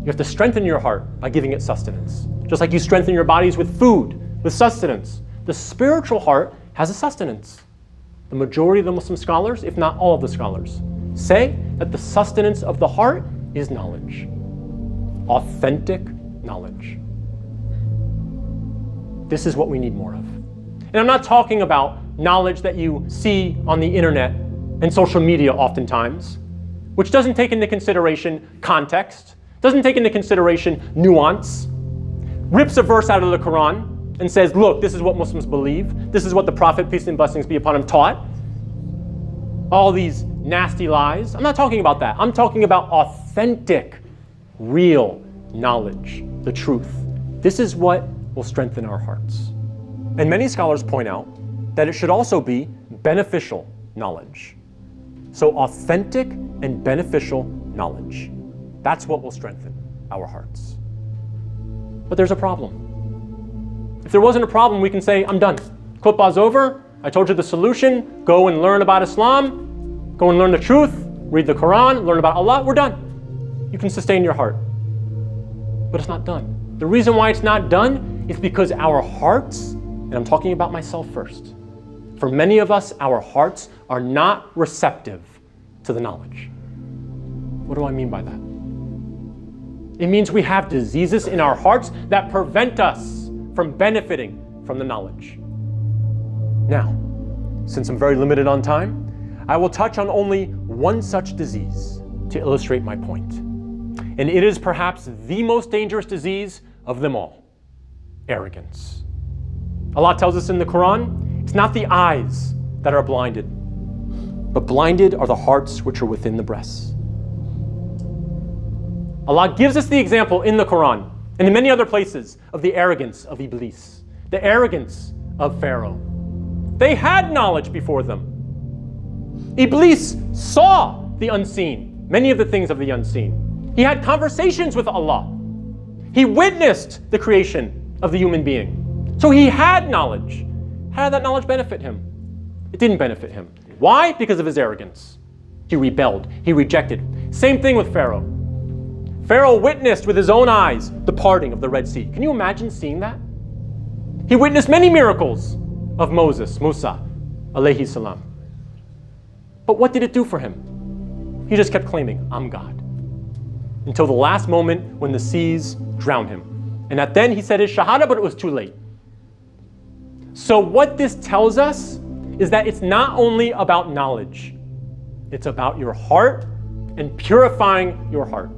You have to strengthen your heart by giving it sustenance. Just like you strengthen your bodies with food, with sustenance. The spiritual heart has a sustenance. The majority of the Muslim scholars, if not all of the scholars, say that the sustenance of the heart is knowledge. Authentic knowledge. This is what we need more of. And I'm not talking about knowledge that you see on the internet and social media oftentimes, which doesn't take into consideration context, doesn't take into consideration nuance, rips a verse out of the Quran and says, look, this is what Muslims believe. This is what the Prophet, peace and blessings be upon him, taught. All these nasty lies. I'm not talking about that. I'm talking about authentic, real knowledge, the truth. This is what will strengthen our hearts. And many scholars point out that it should also be beneficial knowledge. So authentic and beneficial knowledge. That's what will strengthen our hearts. But there's a problem. If there wasn't a problem, we can say, I'm done. Khutbah's over. I told you the solution. Go and learn about Islam. Go and learn the truth. Read the Quran. Learn about Allah. We're done. You can sustain your heart. But it's not done. The reason why it's not done is because our hearts, and I'm talking about myself first, for many of us, our hearts are not receptive to the knowledge. What do I mean by that? It means we have diseases in our hearts that prevent us from benefiting from the knowledge. Now, since I'm very limited on time, I will touch on only one such disease to illustrate my point. And it is perhaps the most dangerous disease of them all: arrogance. Allah tells us in the Quran, it's not the eyes that are blinded, but blinded are the hearts which are within the breasts. Allah gives us the example in the Quran and in many other places of the arrogance of Iblis, the arrogance of Pharaoh. They had knowledge before them. Iblis saw the unseen, many of the things of the unseen. He had conversations with Allah. He witnessed the creation of the human being. So he had knowledge. How did that knowledge benefit him? It didn't benefit him. Why? Because of his arrogance. He rebelled. He rejected. Same thing with Pharaoh. Pharaoh witnessed with his own eyes the parting of the Red Sea. Can you imagine seeing that? He witnessed many miracles of Musa, alayhi salam. But what did it do for him? He just kept claiming, I'm God. Until the last moment when the seas drowned him. And at then he said his shahada, but it was too late. So what this tells us is that it's not only about knowledge. It's about your heart and purifying your heart.